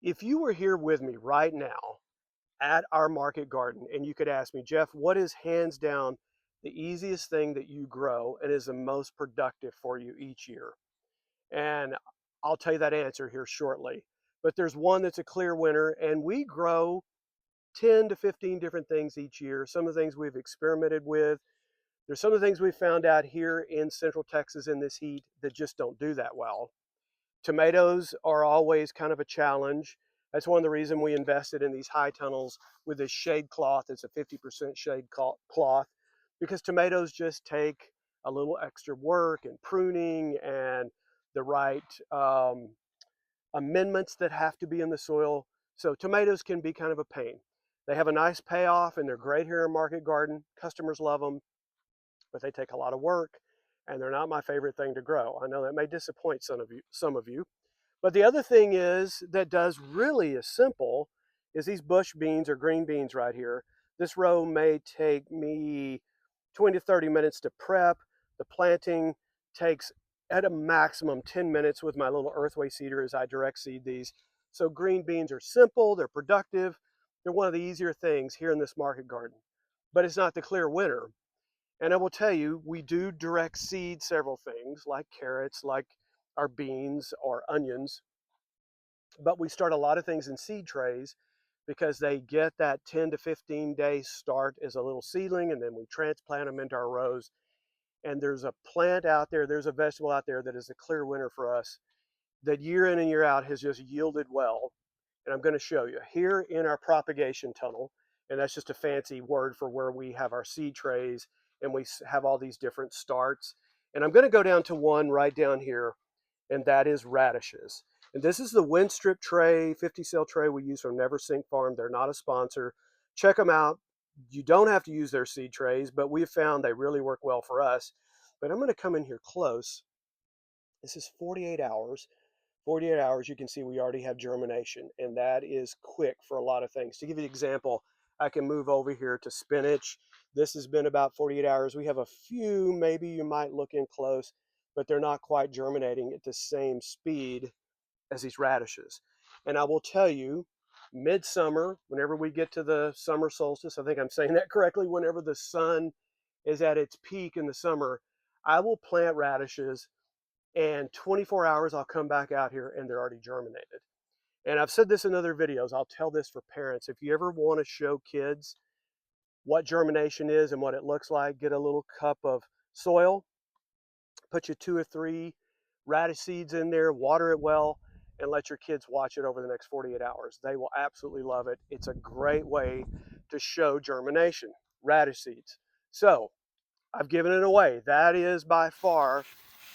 If you were here with me right now at our market garden and you could ask me, Jeff, what is hands down the easiest thing that you grow and is the most productive for you each year? And I'll tell you that answer here shortly. But there's one that's a clear winner, and we grow 10 to 15 different things each year. Some of the things we've experimented with. There's some of the things we found out here in Central Texas in this heat that just don't do that well. Tomatoes are always kind of a challenge. That's one of the reasons we invested in these high tunnels with this shade cloth. It's a 50% shade cloth because tomatoes just take a little extra work and pruning and the right amendments that have to be in the soil. So tomatoes can be kind of a pain. They have a nice payoff and they're great here in Market Garden. Customers love them, but they take a lot of work and they're not my favorite thing to grow. I know that may disappoint some of you. But the other thing is that does really is simple is these bush beans or green beans right here. This row may take me 20 to 30 minutes to prep. The planting takes at a maximum 10 minutes with my little earthway seeder as I direct seed these. So green beans are simple, they're productive. They're one of the easier things here in this market garden, but it's not the clear winner. And I will tell you, we do direct seed several things like carrots, like our beans or onions, but we start a lot of things in seed trays because they get that 10 to 15 day start as a little seedling, and then we transplant them into our rows. And there's a plant out there, there's a vegetable out there that is a clear winner for us that year in and year out has just yielded well. And I'm going to show you here in our propagation tunnel, and that's just a fancy word for where we have our seed trays and we have all these different starts. And I'm going to go down to one right down here, and that is radishes. And this is the Windstrip tray, 50 cell tray we use from Never Sink Farm. They're not a sponsor. Check them out. You don't have to use their seed trays, but we've found they really work well for us. But I'm going to come in here close. This is 48 hours. 48 hours, you can see we already have germination, and that is quick for a lot of things. To give you an example, I can move over here to spinach. This has been about 48 hours. We have a few, maybe you might look in close, but they're not quite germinating at the same speed as these radishes. And I will tell you, midsummer, whenever we get to the summer solstice, I think I'm saying that correctly, whenever the sun is at its peak in the summer, I will plant radishes, and 24 hours I'll come back out here and they're already germinated. And I've said this in other videos, I'll tell this for parents. If you ever want to show kids what germination is and what it looks like, get a little cup of soil, put your 2 or 3 radish seeds in there, water it well, and let your kids watch it over the next 48 hours. They will absolutely love it. It's a great way to show germination, radish seeds. So I've given it away. That is by far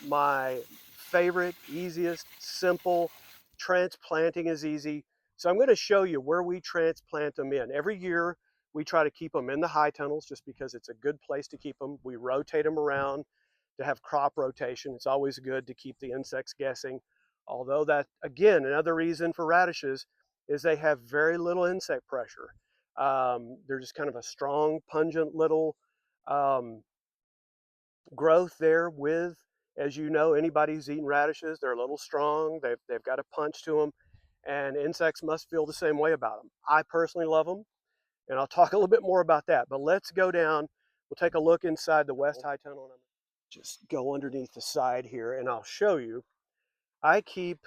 my favorite, easiest, simple. Transplanting is easy. So I'm going to show you where we transplant them in. Every year we try to keep them in the high tunnels just because it's a good place to keep them. We rotate them around to have crop rotation. It's always good to keep the insects guessing. Although that, again, another reason for radishes is they have very little insect pressure. They're just kind of a strong, pungent little growth there with, as you know, anybody who's eaten radishes, they're a little strong. They've got a punch to them, and insects must feel the same way about them. I personally love them, and I'll talk a little bit more about that. But let's go down. We'll take a look inside the West High Tunnel. And just go underneath the side here, and I'll show you. I keep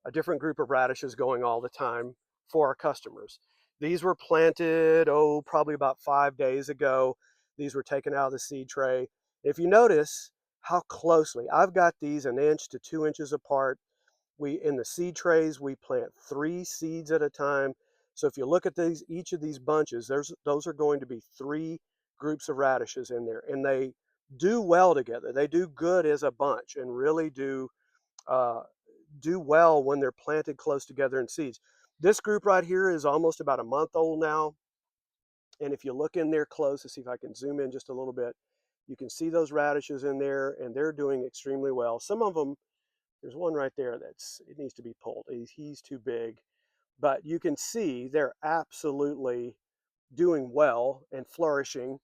a different group of radishes going all the time for our customers. These were planted, probably about 5 days ago. These were taken out of the seed tray. If you notice how closely, I've got these 1 to 2 inches apart. In the seed trays, we plant 3 seeds at a time. So if you look at these, each of these bunches, those are going to be 3 groups of radishes in there, and they do well together. They do good as a bunch and really do well when they're planted close together in seeds. This group right here is almost about a month old now. And if you look in there close, to see if I can zoom in just a little bit, you can see those radishes in there, and they're doing extremely well. Some of them, there's one right there it needs to be pulled. He's too big. But you can see they're absolutely doing well and flourishing.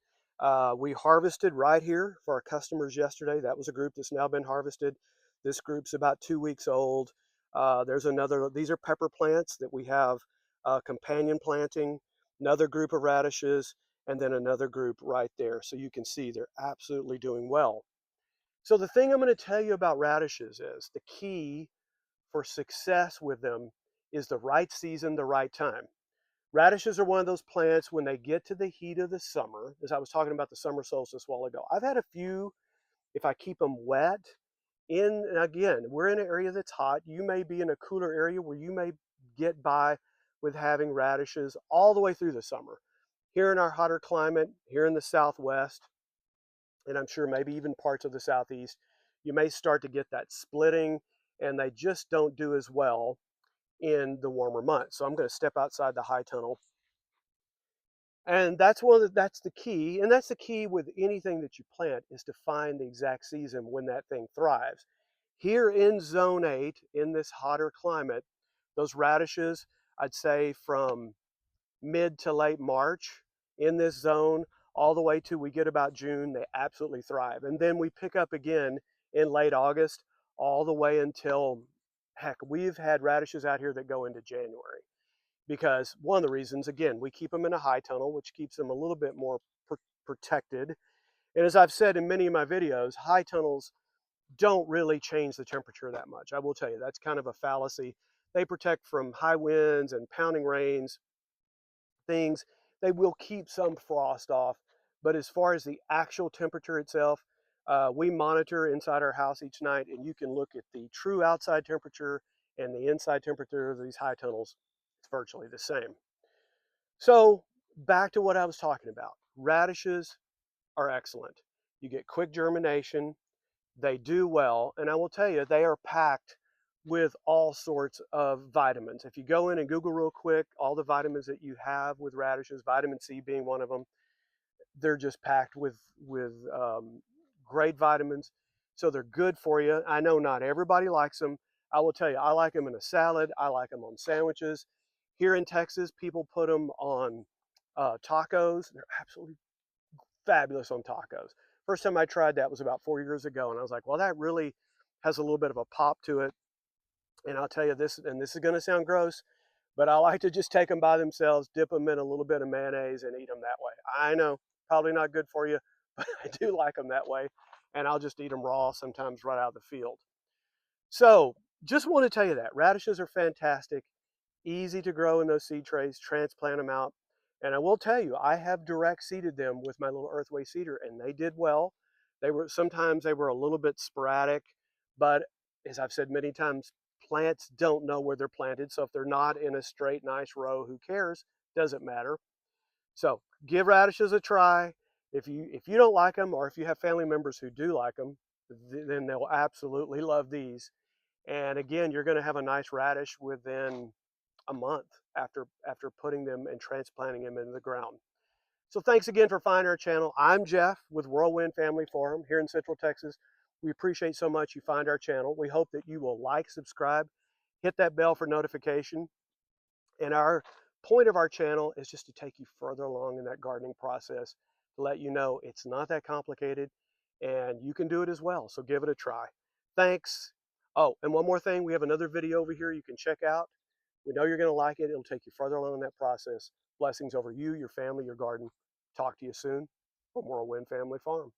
We harvested right here for our customers yesterday. That was a group that's now been harvested. This group's about 2 weeks old. There's another, these are pepper plants that we have companion planting, another group of radishes, and then another group right there. So you can see they're absolutely doing well. So the thing I'm going to tell you about radishes is the key for success with them is the right season, the right time. Radishes are one of those plants when they get to the heat of the summer, as I was talking about the summer solstice a while ago. I've had a few, if I keep them wet, and again, we're in an area that's hot. You may be in a cooler area where you may get by with having radishes all the way through the summer. Here in our hotter climate, here in the Southwest, and I'm sure maybe even parts of the Southeast, you may start to get that splitting, and they just don't do as well in the warmer months. So I'm going to step outside the high tunnel. And that's that's the key. And that's the key with anything that you plant is to find the exact season when that thing thrives. Here in zone 8, in this hotter climate, those radishes, I'd say from mid to late March in this zone, all the way to we get about June, they absolutely thrive. And then we pick up again in late August, all the way until, heck, we've had radishes out here that go into January. Because one of the reasons, again, we keep them in a high tunnel, which keeps them a little bit more protected. And as I've said in many of my videos, high tunnels don't really change the temperature that much. I will tell you, that's kind of a fallacy. They protect from high winds and pounding rains, things. They will keep some frost off, but as far as the actual temperature itself, we monitor inside our house each night, and you can look at the true outside temperature and the inside temperature of these high tunnels. It's virtually the same. So back to what I was talking about. Radishes are excellent. You get quick germination. They do well, and I will tell you, they are packed with all sorts of vitamins. If you go in and Google real quick, all the vitamins that you have with radishes, vitamin C being one of them, they're just packed with great vitamins. So they're good for you. I know not everybody likes them. I will tell you, I like them in a salad. I like them on sandwiches. Here in Texas, people put them on tacos. They're absolutely fabulous on tacos. First time I tried that was about 4 years ago, and I was like, well, that really has a little bit of a pop to it. And I'll tell you this, and this is going to sound gross, but I like to just take them by themselves, dip them in a little bit of mayonnaise, and eat them that way. I know, probably not good for you, but I do like them that way. And I'll just eat them raw, sometimes right out of the field. So just want to tell you that radishes are fantastic, easy to grow in those seed trays, transplant them out. And I will tell you, I have direct seeded them with my little earthway seeder, and they did well. They were sometimes they were a little bit sporadic, but as I've said many times, plants don't know where they're planted. So if they're not in a straight, nice row, who cares? Doesn't matter. So give radishes a try. If you don't like them, or if you have family members who do like them, then they'll absolutely love these. And again, you're going to have a nice radish within a month after putting them and transplanting them into the ground. So thanks again for finding our channel. I'm Jeff with Whirlwind Family Farm here in Central Texas. We appreciate so much you find our channel. We hope that you will like, subscribe, hit that bell for notification. And our point of our channel is just to take you further along in that gardening process, to let you know it's not that complicated and you can do it as well. So give it a try. Thanks. Oh, and one more thing, we have another video over here you can check out. We know you're going to like it. It'll take you further along in that process. Blessings over you, your family, your garden. Talk to you soon from Whirlwind Family Farm.